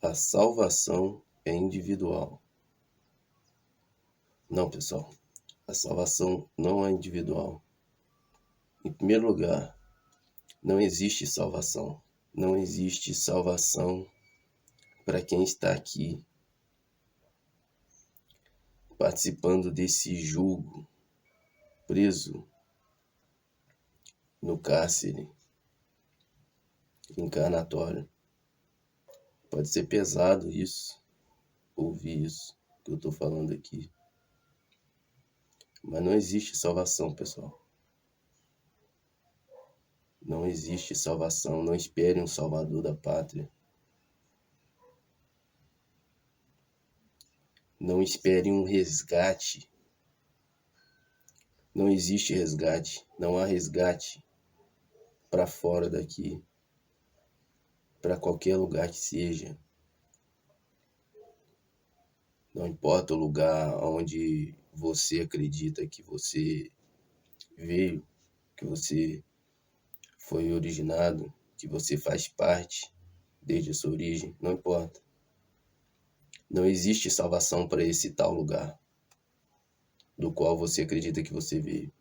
A salvação é individual. Não, pessoal, a salvação não é individual. Em primeiro lugar, não existe salvação. Não existe salvação para quem está aqui participando desse jugo, preso no cárcere encarnatório. Pode ser pesado isso, ouvir isso que eu estou falando aqui. Mas não existe salvação, pessoal. Não existe salvação. Não espere um salvador da pátria. Não espere um resgate. Não existe resgate. Não há resgate para fora daqui. Para qualquer lugar que seja. Não importa o lugar onde você acredita que você veio, que você foi originado, que você faz parte desde a sua origem, não importa. Não existe salvação para esse tal lugar do qual você acredita que você veio.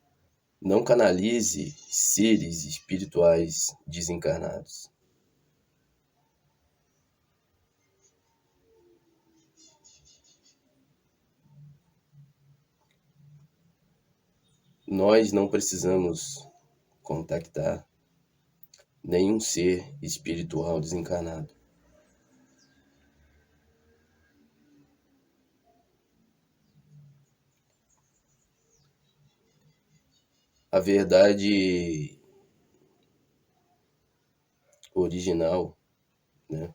Não canalize seres espirituais desencarnados. Nós não precisamos contactar nenhum ser espiritual desencarnado. A verdade original, né?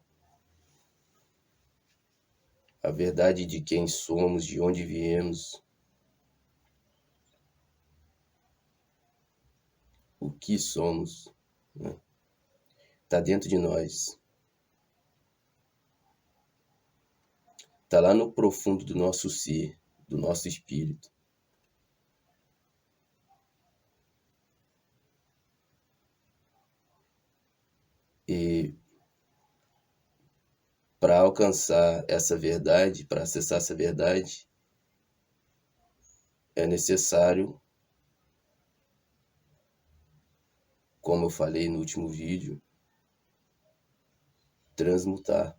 A verdade de quem somos, de onde viemos, o que somos, né? Tá dentro de nós. Tá lá no profundo do nosso ser, do nosso espírito. E para alcançar essa verdade, para acessar essa verdade, é necessário, como eu falei no último vídeo, transmutar.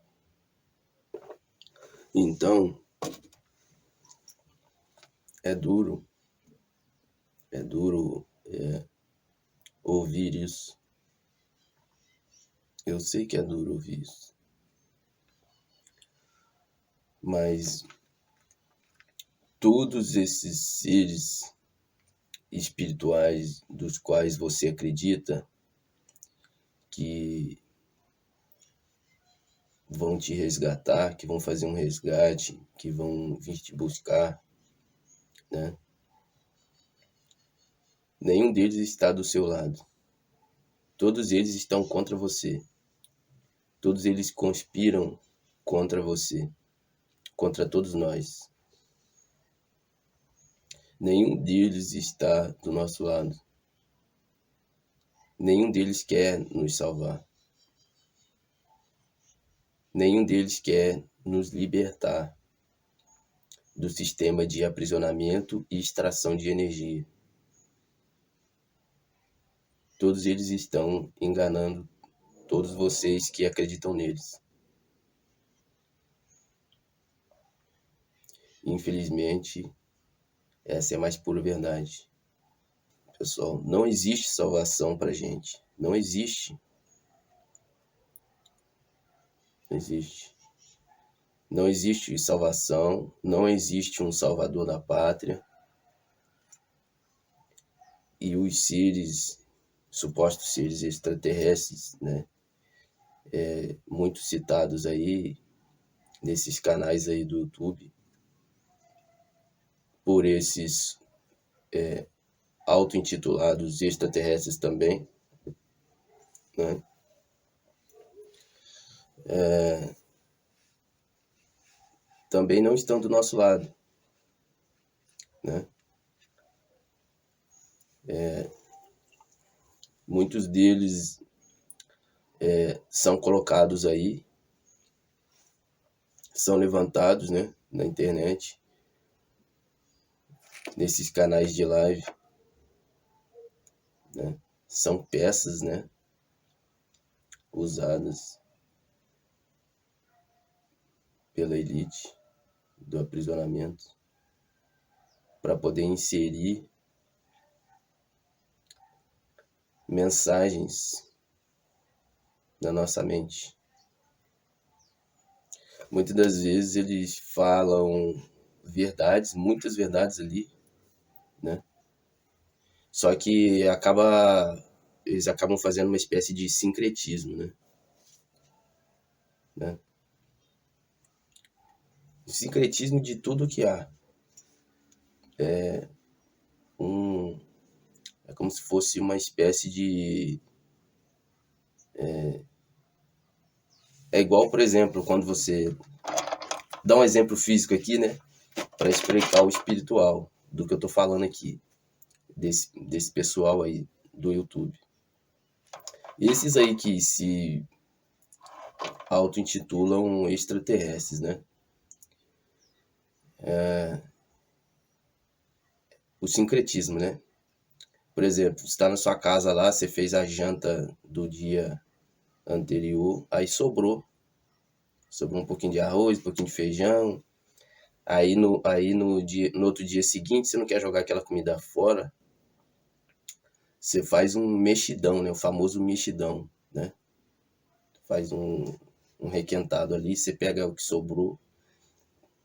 Então, é duro ouvir isso. Eu sei que é duro ouvir isso. Mas todos esses seres espirituais dos quais você acredita que vão te resgatar, que vão fazer um resgate, que vão vir te buscar, né? Nenhum deles está do seu lado. Todos eles estão contra você. Todos eles conspiram contra você, contra todos nós. Nenhum deles está do nosso lado. Nenhum deles quer nos salvar. Nenhum deles quer nos libertar do sistema de aprisionamento e extração de energia. Todos eles estão enganando todos vocês que acreditam neles. Infelizmente, essa é a mais pura verdade. Pessoal, não existe salvação pra gente. Não existe. Não existe. Não existe salvação. Não existe um salvador da pátria. E os seres, supostos seres extraterrestres, né? Muito citados aí, nesses canais aí do YouTube, por esses auto-intitulados extraterrestres também, né? Também não estão do nosso lado, né? Muitos deles são colocados aí são levantados, né, na internet, nesses canais de live, né? São peças, né, usadas pela elite do aprisionamento para poder inserir mensagens na nossa mente. Muitas das vezes eles falam verdades, muitas verdades ali, né? Só que eles acabam fazendo uma espécie de sincretismo, né? O sincretismo de tudo que há. É como se fosse uma espécie de... É igual, por exemplo, quando você... Dá um exemplo físico aqui, né? Para explicar o espiritual do que eu tô falando aqui. Desse pessoal aí do YouTube. Esses aí que se auto-intitulam extraterrestres, né? O sincretismo, né? Por exemplo, você está na sua casa lá, você fez a janta do dia anterior, aí sobrou um pouquinho de arroz, um pouquinho de feijão. Aí no outro dia seguinte, você não quer jogar aquela comida fora, você faz um mexidão, né? O famoso mexidão, né? Faz um requentado ali, você pega o que sobrou,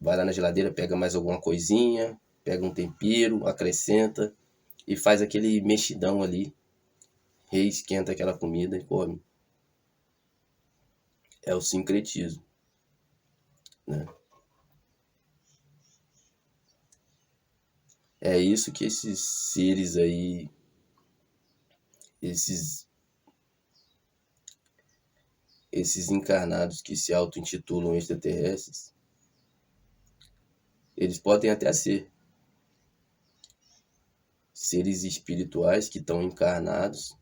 vai lá na geladeira, pega mais alguma coisinha, pega um tempero, acrescenta e faz aquele mexidão ali, reesquenta aquela comida e come. É o sincretismo, né? É isso que esses seres aí, esses encarnados que se auto-intitulam extraterrestres, eles podem até ser seres espirituais que estão encarnados,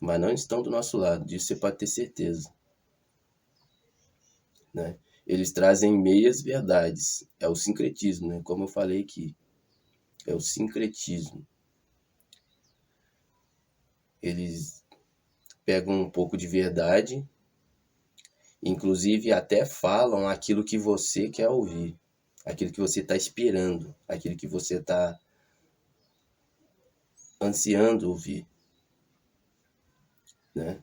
mas não estão do nosso lado, disso você pode ter certeza, né? Eles trazem meias verdades, é o sincretismo, né? Como eu falei aqui, é o sincretismo. Eles pegam um pouco de verdade, inclusive até falam aquilo que você quer ouvir, aquilo que você está esperando, aquilo que você está ansiando ouvir, né?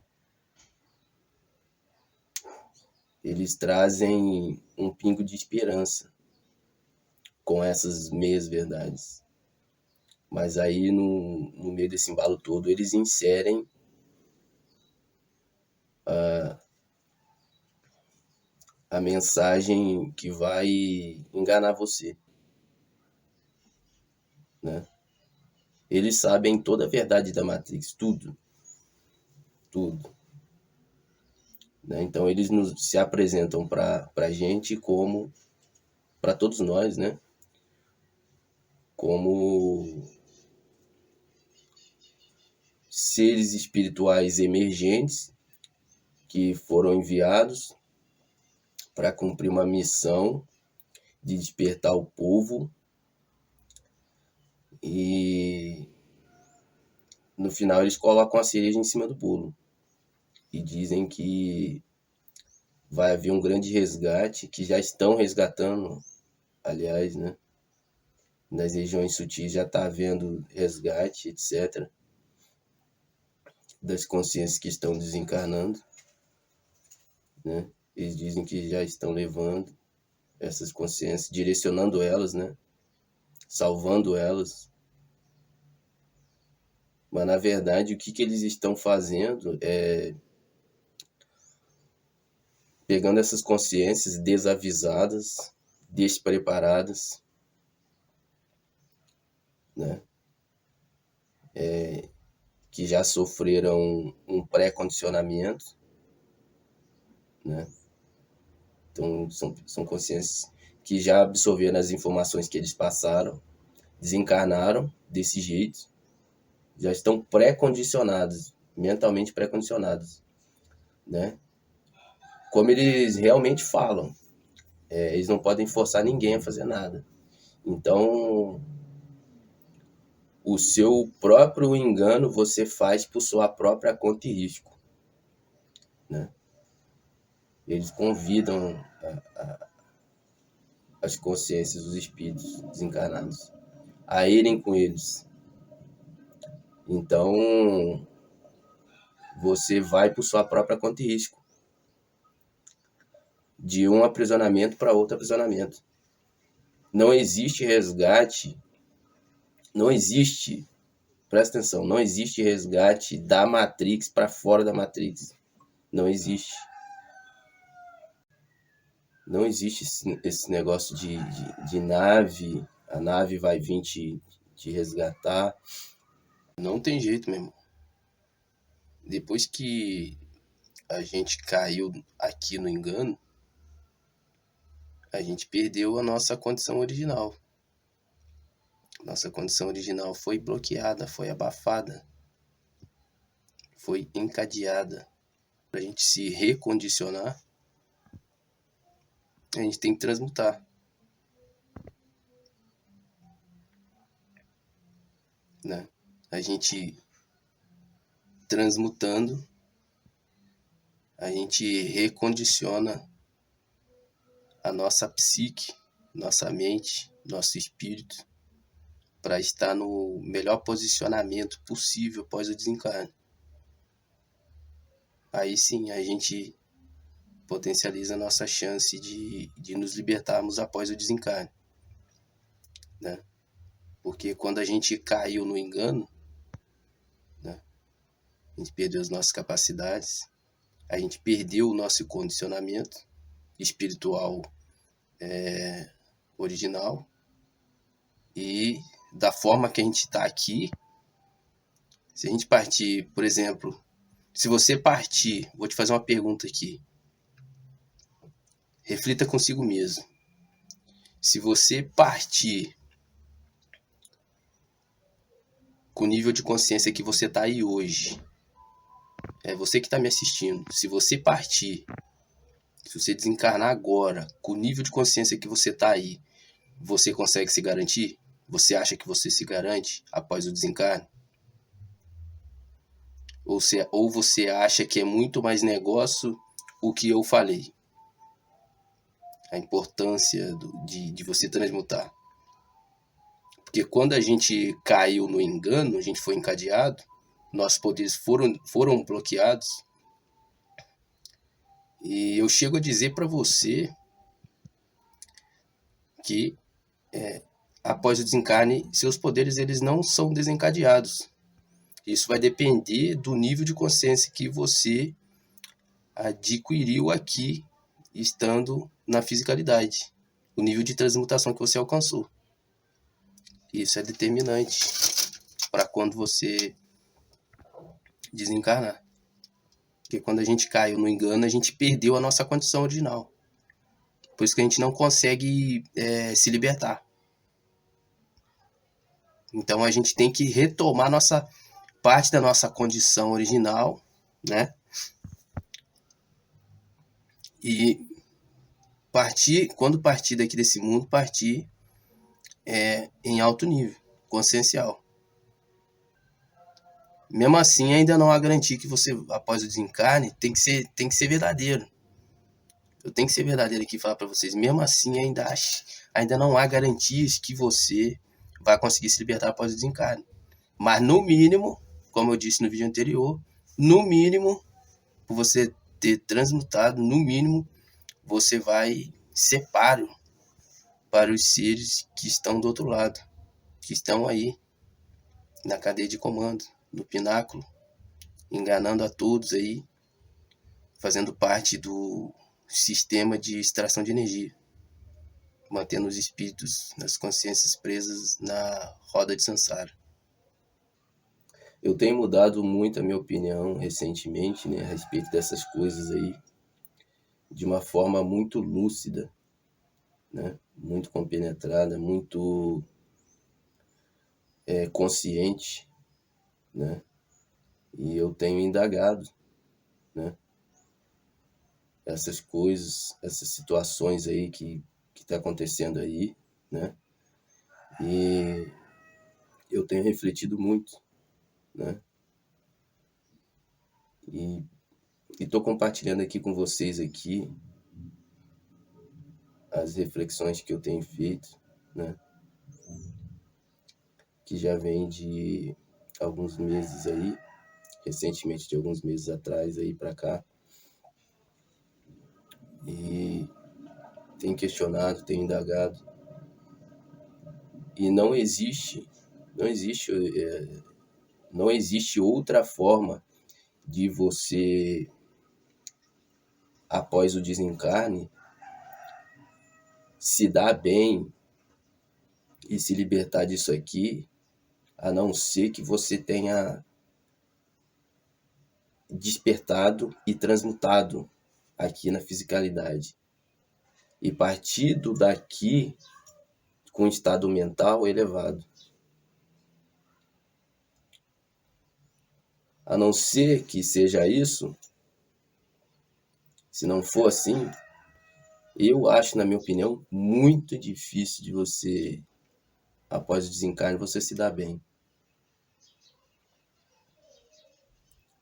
Eles trazem um pingo de esperança com essas meias verdades. Mas aí no meio desse embalo todo eles inserem a mensagem que vai enganar você, né? Eles sabem toda a verdade da Matrix, tudo, né? Então eles se apresentam para a gente como, para todos nós, né? Como seres espirituais emergentes que foram enviados para cumprir uma missão de despertar o povo e no final eles colocam a cereja em cima do bolo e dizem que vai haver um grande resgate, que já estão resgatando, aliás, né? Nas regiões sutis já está havendo resgate, etc., das consciências que estão desencarnando, né? Eles dizem que já estão levando essas consciências, direcionando elas, né? Salvando elas. Mas, na verdade, o que eles estão fazendo é pegando essas consciências desavisadas, despreparadas, né? Que já sofreram um pré-condicionamento, né? Então, são consciências que já absorveram as informações que eles passaram, desencarnaram desse jeito, já estão pré-condicionados, mentalmente pré-condicionados, né? Como eles realmente falam, eles não podem forçar ninguém a fazer nada. Então, o seu próprio engano você faz por sua própria conta e risco, né? Eles convidam as consciências dos espíritos desencarnados a irem com eles. Então, você vai por sua própria conta e risco, de um aprisionamento para outro aprisionamento. Não existe resgate, não existe, presta atenção, não existe resgate da Matrix para fora da Matrix. Não existe. Não existe esse negócio de nave, a nave vai vir te resgatar. Não tem jeito, meu irmão. Depois que a gente caiu aqui no engano, a gente perdeu a nossa condição original. Nossa condição original foi bloqueada, foi abafada, foi encadeada. Para a gente se recondicionar, a gente tem que transmutar, né? A gente transmutando, a gente recondiciona a nossa psique, nossa mente, nosso espírito, para estar no melhor posicionamento possível após o desencarne. Aí sim a gente potencializa a nossa chance de nos libertarmos após o desencarne, né? Porque quando a gente caiu no engano, né, a gente perdeu as nossas capacidades, a gente perdeu o nosso condicionamento espiritual original, e da forma que a gente está aqui, se a gente partir, por exemplo, se você partir, vou te fazer uma pergunta aqui, reflita consigo mesmo. Se você partir com o nível de consciência que você está aí hoje, é você que está me assistindo, se você partir, se você desencarnar agora, com o nível de consciência que você está aí, você consegue se garantir? Você acha que você se garante após o desencarne? Ou você acha que é muito mais negócio o que eu falei? A importância de você transmutar. Porque quando a gente caiu no engano, a gente foi encadeado, nossos poderes foram bloqueados. E eu chego a dizer para você que após o desencarne, seus poderes eles não são desencadeados. Isso vai depender do nível de consciência que você adquiriu aqui, estando na fisicalidade. O nível de transmutação que você alcançou. Isso é determinante para quando você desencarnar. Porque quando a gente caiu no engano, a gente perdeu a nossa condição original. Por isso que a gente não consegue se libertar. Então a gente tem que retomar nossa parte da nossa condição original, né? E quando partir daqui desse mundo, partir em alto nível, consciencial. Mesmo assim, ainda não há garantia que você, após o desencarne, tem que ser verdadeiro. Eu tenho que ser verdadeiro aqui e falar para vocês. Mesmo assim, ainda não há garantias que você vai conseguir se libertar após o desencarne. Mas no mínimo, como eu disse no vídeo anterior, no mínimo, por você ter transmutado, no mínimo, você vai ser páreo para os seres que estão do outro lado, que estão aí na cadeia de comando, no pináculo, enganando a todos aí, fazendo parte do sistema de extração de energia, mantendo os espíritos, nas consciências presas na roda de Sansara. Eu tenho mudado muito a minha opinião recentemente, né, a respeito dessas coisas aí, de uma forma muito lúcida, né, muito compenetrada, muito consciente, né, e eu tenho indagado, né, essas coisas, essas situações aí que tá acontecendo aí, né? E eu tenho refletido muito, né? E tô compartilhando aqui com vocês aqui as reflexões que eu tenho feito, né? Que já vem de alguns meses aí, recentemente de alguns meses atrás aí para cá. E tenho questionado, tenho indagado. E não existe outra forma de você, após o desencarne, se dar bem e se libertar disso aqui, a não ser que você tenha despertado e transmutado aqui na fisicalidade. E partido daqui com estado mental elevado. A não ser que seja isso, se não for assim, eu acho, na minha opinião, muito difícil de você, após o desencarne, você se dar bem.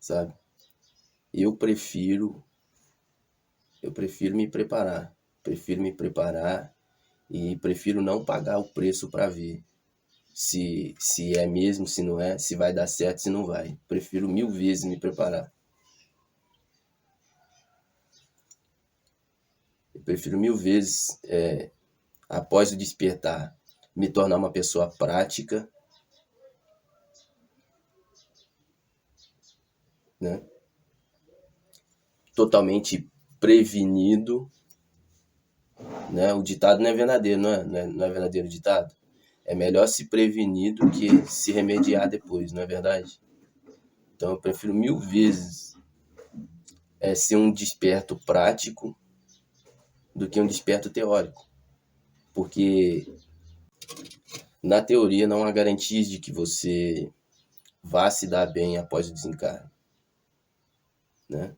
Sabe? Eu prefiro me preparar. Prefiro me preparar e prefiro não pagar o preço para ver se é mesmo, se não é, se vai dar certo, se não vai. Prefiro 1000 vezes me preparar. Eu prefiro 1000 vezes, após o despertar, me tornar uma pessoa prática, né? Totalmente prevenido, né? O ditado não é verdadeiro, não é verdadeiro o ditado? É melhor se prevenir do que se remediar depois, não é verdade? Então eu prefiro 1000 vezes ser um desperto prático do que um desperto teórico. Porque na teoria não há garantias de que você vá se dar bem após o desencarne, né?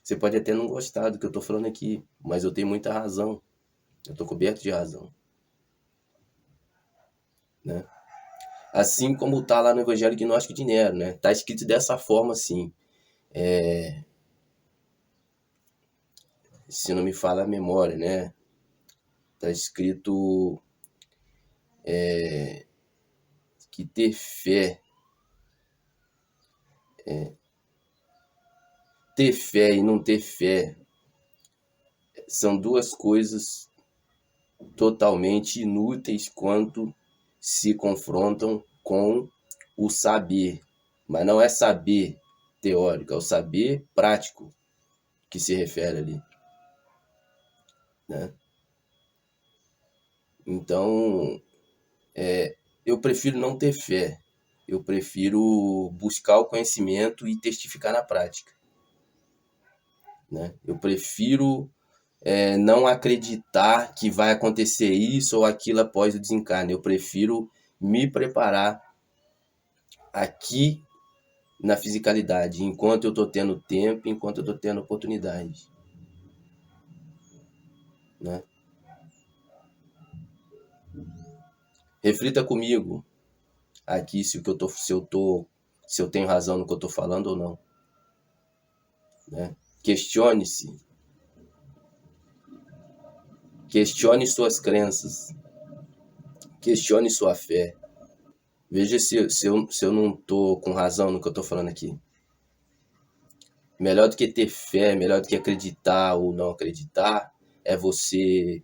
Você pode até não gostar do que eu estou falando aqui, mas eu tenho muita razão. Eu estou coberto de razão, né? Assim como está lá no Evangelho Gnóstico de Nero, né? Está escrito dessa forma assim. Se não me falha a memória, né? Está escrito que ter fé e não ter fé são duas coisas totalmente inúteis quando se confrontam com o saber. Mas não é saber teórico, é o saber prático que se refere ali, né? Então, eu prefiro não ter fé. Eu prefiro buscar o conhecimento e testificar na prática, né? Eu prefiro não acreditar que vai acontecer isso ou aquilo após o desencarne. Eu prefiro me preparar aqui na fisicalidade, enquanto eu estou tendo tempo, enquanto eu estou tendo oportunidade, né? Reflita comigo aqui se eu tenho razão no que eu estou falando ou não, né? Questione-se. Questione suas crenças. Questione sua fé. Veja se eu não estou com razão no que eu estou falando aqui. Melhor do que ter fé, melhor do que acreditar ou não acreditar, é você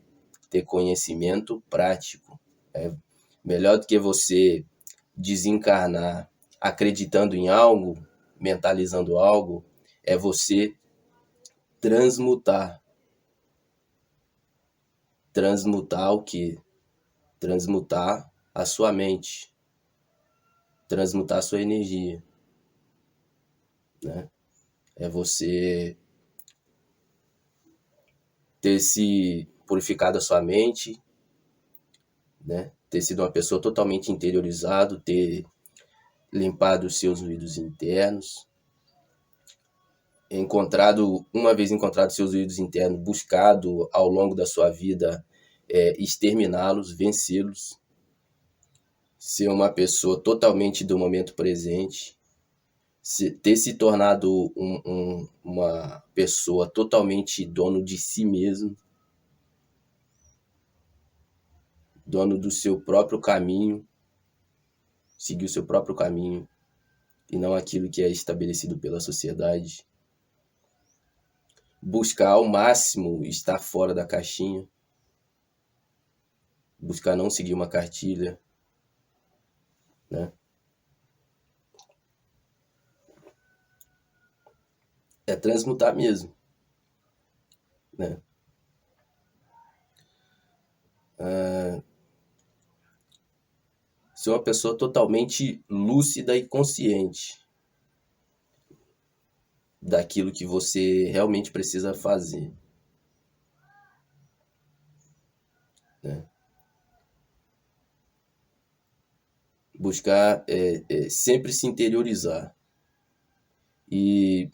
ter conhecimento prático. É melhor do que você desencarnar acreditando em algo, mentalizando algo, é você transmutar. Transmutar o quê? Transmutar a sua mente. Transmutar a sua energia, né? É você ter se purificado a sua mente, né? Ter sido uma pessoa totalmente interiorizado, ter limpado os seus ruídos internos, uma vez encontrado seus ídolos internos, buscado ao longo da sua vida exterminá-los, vencê-los, ser uma pessoa totalmente do momento presente, ter se tornado uma pessoa totalmente dono de si mesmo, dono do seu próprio caminho, seguir o seu próprio caminho e não aquilo que é estabelecido pela sociedade. Buscar ao máximo estar fora da caixinha, buscar não seguir uma cartilha, né? É transmutar mesmo, né? Ser uma pessoa totalmente lúcida e consciente daquilo que você realmente precisa fazer, né? Buscar sempre se interiorizar e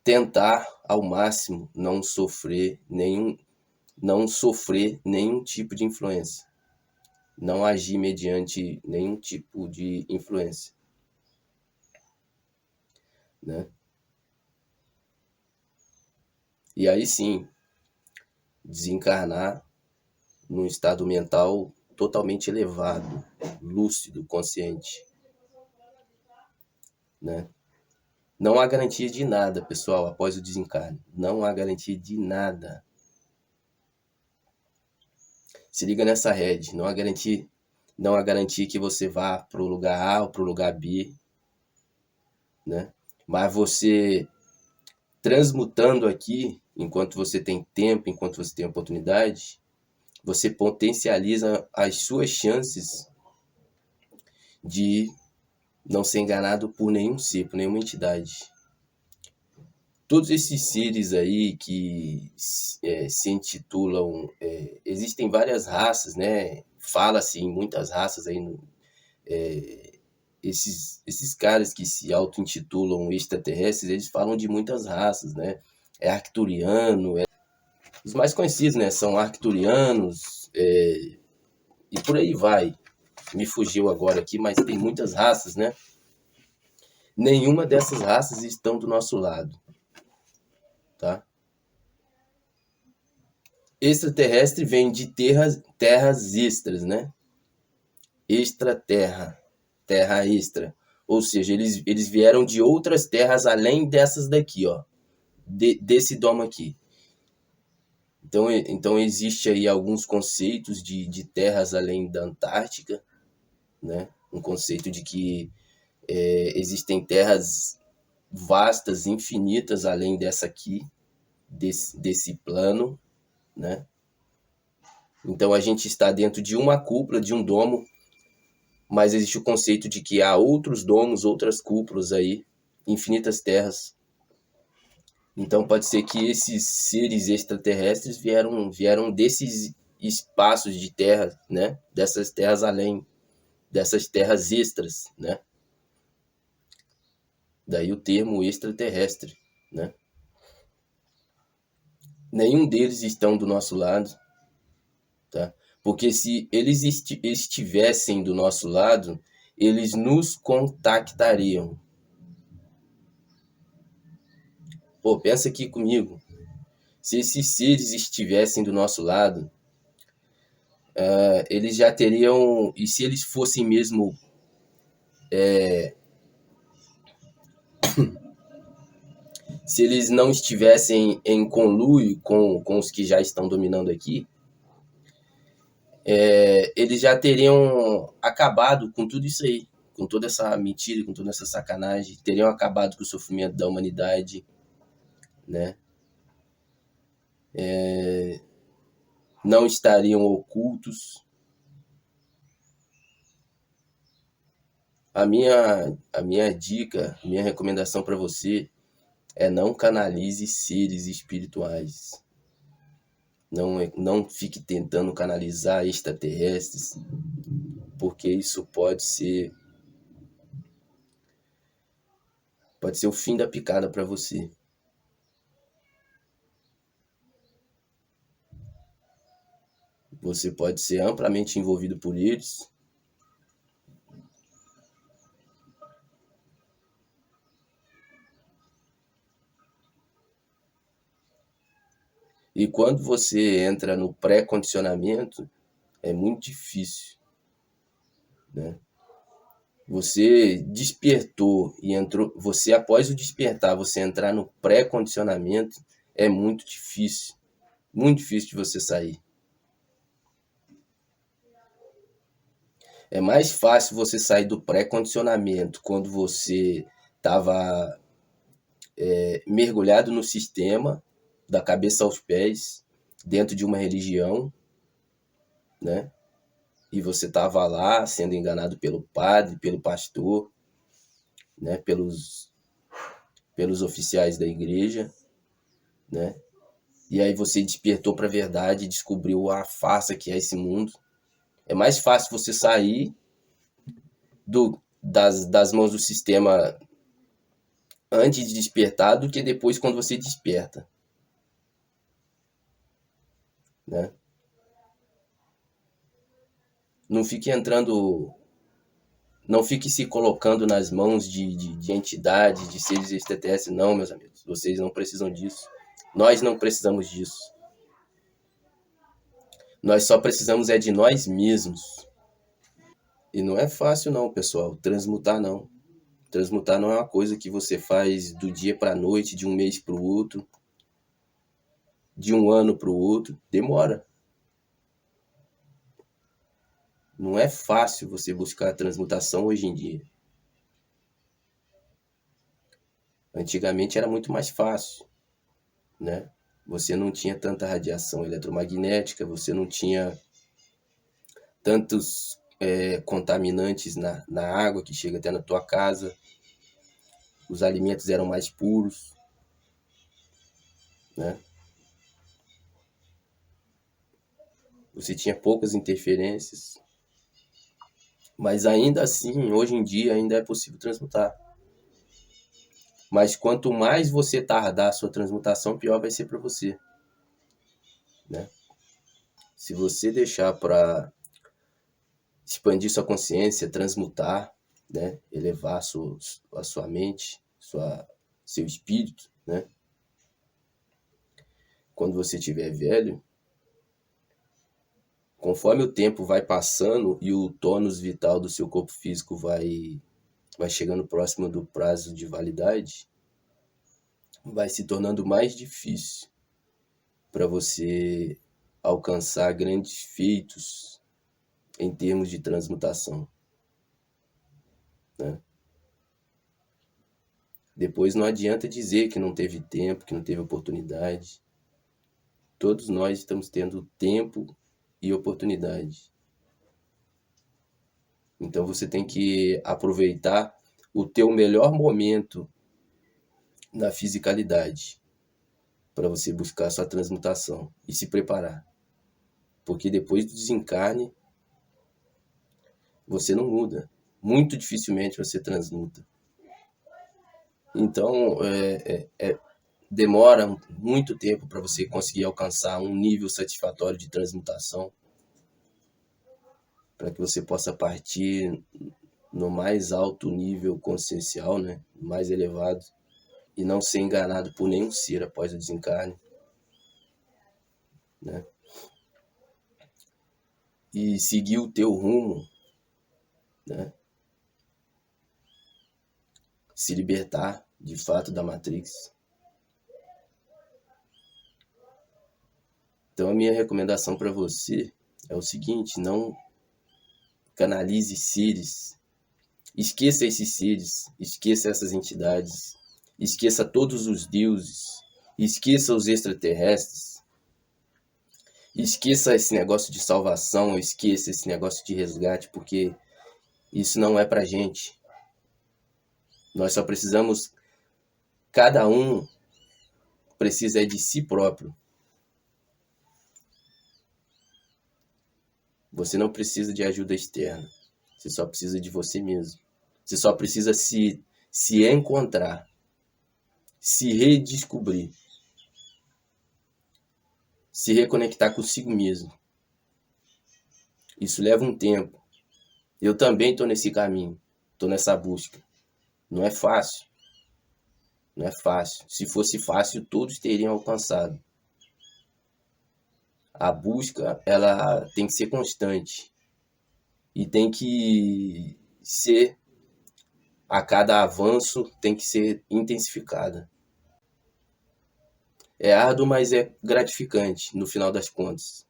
tentar ao máximo não sofrer nenhum tipo de influência, não agir mediante nenhum tipo de influência, né? E aí sim, desencarnar num estado mental totalmente elevado, lúcido, consciente, né? Não há garantia de nada, pessoal, após o desencarne. Não há garantia de nada. Se liga nessa rede. Não há garantia que você vá para o lugar A ou para o lugar B, né? Mas você transmutando aqui, enquanto você tem tempo, enquanto você tem oportunidade, você potencializa as suas chances de não ser enganado por nenhum ser, por nenhuma entidade. Todos esses seres aí que se intitulam... existem várias raças, né? Fala-se em muitas raças aí. Esses caras que se auto-intitulam extraterrestres, eles falam de muitas raças, né? É arcturiano, os mais conhecidos, né? São arcturianos, e por aí vai. Me fugiu agora aqui, mas tem muitas raças, né? Nenhuma dessas raças estão do nosso lado, tá? Extraterrestre vem de terras extras, né? Extraterra, terra extra. Ou seja, eles vieram de outras terras além dessas daqui, ó. Desse domo aqui. Então existe aí alguns conceitos de terras além da Antártica, né? Um conceito de que existem terras vastas, infinitas, além dessa aqui, desse plano, né? Então a gente está dentro de uma cúpula, de um domo, mas existe o conceito de que há outros domos, outras cúpulas aí, infinitas terras. Então pode ser que esses seres extraterrestres vieram desses espaços de terra, né? Dessas terras além, dessas terras extras, né? Daí o termo extraterrestre, né? Nenhum deles estão do nosso lado, tá? Porque se eles estivessem do nosso lado, eles nos contactariam. Pô, pensa aqui comigo. Se esses seres estivessem do nosso lado, eles já teriam... E se eles fossem mesmo... se eles não estivessem em conluio com os que já estão dominando aqui, eles já teriam acabado com tudo isso aí, com toda essa mentira, com toda essa sacanagem, teriam acabado com o sofrimento da humanidade, né? Não estariam ocultos. A minha dica, minha recomendação para você é: não canalize seres espirituais. Não fique tentando canalizar extraterrestres, porque isso Pode ser o fim da picada para você. Você pode ser amplamente envolvido por eles. E quando você entra no pré-condicionamento, é muito difícil, né? Você despertou e entrou, você após o despertar, você entrar no pré-condicionamento, é muito difícil de você sair. É mais fácil você sair do pré-condicionamento quando você estava mergulhado no sistema, da cabeça aos pés, dentro de uma religião, né? E você estava lá sendo enganado pelo padre, pelo pastor, né? Pelos oficiais da igreja, né? E aí você despertou para a verdade e descobriu a farsa que é esse mundo. É mais fácil você sair das mãos do sistema antes de despertar do que depois quando você desperta, né? Não fique entrando, não fique se colocando nas mãos de entidades, de seres extraterrestres, não, meus amigos. Vocês não precisam disso. Nós não precisamos disso. Nós só precisamos é de nós mesmos. E não é fácil não, pessoal, transmutar não. Transmutar não é uma coisa que você faz do dia para a noite, de um mês para o outro, de um ano para o outro. Demora. Não é fácil você buscar a transmutação hoje em dia. Antigamente era muito mais fácil, né? Você não tinha tanta radiação eletromagnética, você não tinha tantos contaminantes na água que chega até na tua casa. Os alimentos eram mais puros, né? Você tinha poucas interferências. Mas ainda assim, hoje em dia, ainda é possível transmutar. Mas quanto mais você tardar a sua transmutação, pior vai ser para você, né? Se você deixar para expandir sua consciência, transmutar, né? Elevar a sua mente, seu espírito, né? Quando você estiver velho, conforme o tempo vai passando e o tônus vital do seu corpo físico vai chegando próximo do prazo de validade, vai se tornando mais difícil para você alcançar grandes feitos em termos de transmutação, né? Depois não adianta dizer que não teve tempo, que não teve oportunidade. Todos nós estamos tendo tempo e oportunidade. Então você tem que aproveitar o teu melhor momento na fisicalidade para você buscar sua transmutação e se preparar. Porque depois do desencarne, você não muda. Muito dificilmente você transmuta. Então, demora muito tempo para você conseguir alcançar um nível satisfatório de transmutação, para que você possa partir no mais alto nível consciencial, né? Mais elevado, e não ser enganado por nenhum ser após o desencarne, né? E seguir o teu rumo, né? Se libertar de fato da Matrix. Então a minha recomendação para você é o seguinte: não canalize seres, esqueça esses seres, esqueça essas entidades, esqueça todos os deuses, esqueça os extraterrestres, esqueça esse negócio de salvação, esqueça esse negócio de resgate, porque isso não é pra gente. Nós só precisamos, cada um precisa de si próprio. Você não precisa de ajuda externa. Você só precisa de você mesmo. Você só precisa se encontrar. se redescobrir, se reconectar consigo mesmo. Isso leva um tempo. Eu também estou nesse caminho, estou nessa busca. Não é fácil. Não é fácil. Se fosse fácil, todos teriam alcançado. A busca, ela tem que ser constante. E tem que ser, a cada avanço, tem que ser intensificada. É árduo, mas é gratificante, no final das contas.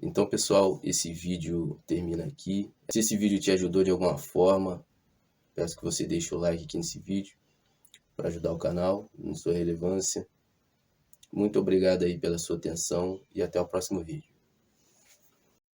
Então, pessoal, esse vídeo termina aqui. Se esse vídeo te ajudou de alguma forma, peço que você deixe o like aqui nesse vídeo, para ajudar o canal, na sua relevância. Muito obrigado aí pela sua atenção e até o próximo vídeo.